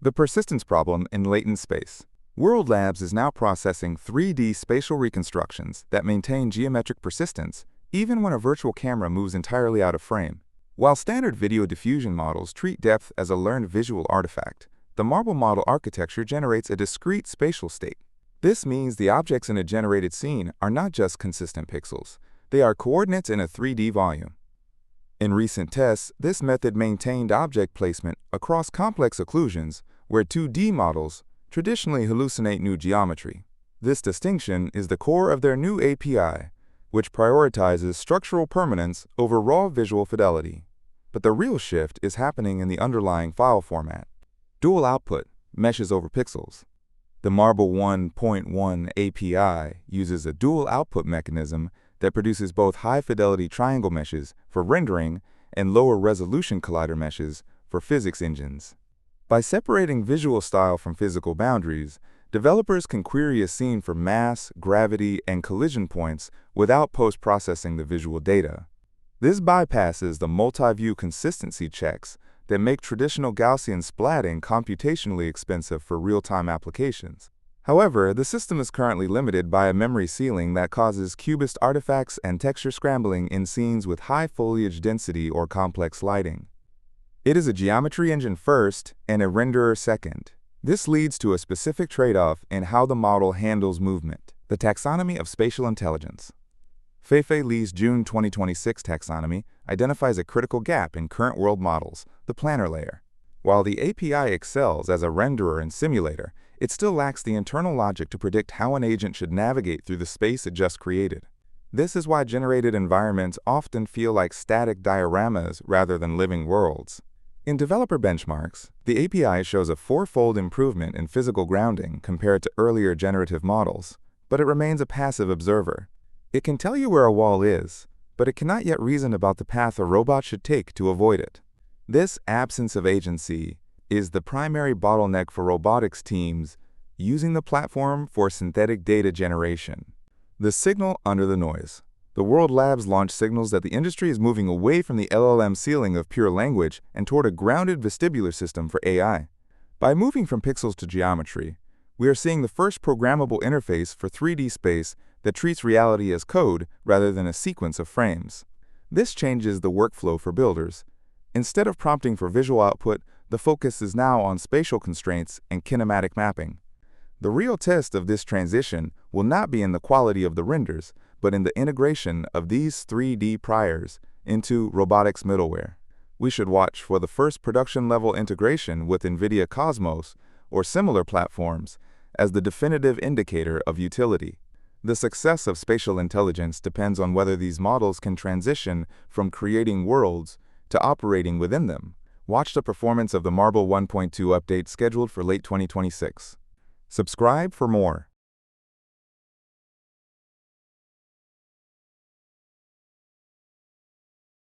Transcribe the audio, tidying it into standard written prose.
The persistence problem in latent space. World Labs is now processing 3D spatial reconstructions that maintain geometric persistence even when a virtual camera moves entirely out of frame. While standard video diffusion models treat depth as a learned visual artifact, the marble model architecture generates a discrete spatial state. This means the objects in a generated scene are not just consistent pixels, they are coordinates in a 3D volume. In recent tests, this method maintained object placement across complex occlusions where 2D models traditionally hallucinate new geometry. This distinction is the core of their new API, which prioritizes structural permanence over raw visual fidelity. But the real shift is happening in the underlying file format. Dual output meshes over pixels. The Marble 1.1 API uses a dual output mechanism that produces both high-fidelity triangle meshes for rendering and lower-resolution collider meshes for physics engines. By separating visual style from physical boundaries, developers can query a scene for mass, gravity, and collision points without post-processing the visual data. This bypasses the multi-view consistency checks that make traditional Gaussian splatting computationally expensive for real-time applications. However, the system is currently limited by a memory ceiling that causes cubist artifacts and texture scrambling in scenes with high foliage density or complex lighting. It is a geometry engine first and a renderer second. This leads to a specific trade-off in how the model handles movement. The Taxonomy of Spatial Intelligence. Fei-Fei Li's June 2026 taxonomy identifies a critical gap in current world models, the planner layer. While the API excels as a renderer and simulator, it still lacks the internal logic to predict how an agent should navigate through the space it just created. This is why generated environments often feel like static dioramas rather than living worlds. In developer benchmarks, the API shows a four-fold improvement in physical grounding compared to earlier generative models, but it remains a passive observer. It can tell you where a wall is, but it cannot yet reason about the path a robot should take to avoid it. This absence of agency is the primary bottleneck for robotics teams using the platform for synthetic data generation. The signal under the noise. The World Labs launch signals that the industry is moving away from the LLM ceiling of pure language and toward a grounded vestibular system for AI. By moving from pixels to geometry, we are seeing the first programmable interface for 3D space that treats reality as code rather than a sequence of frames. This changes the workflow for builders. Instead of prompting for visual output, the focus is now on spatial constraints and kinematic mapping. The real test of this transition will not be in the quality of the renders, but in the integration of these 3D priors into robotics middleware. We should watch for the first production-level integration with NVIDIA Cosmos or similar platforms as the definitive indicator of utility. The success of spatial intelligence depends on whether these models can transition from creating worlds to operating within them. Watch the performance of the Marble 1.2 update scheduled for late 2026. Subscribe for more.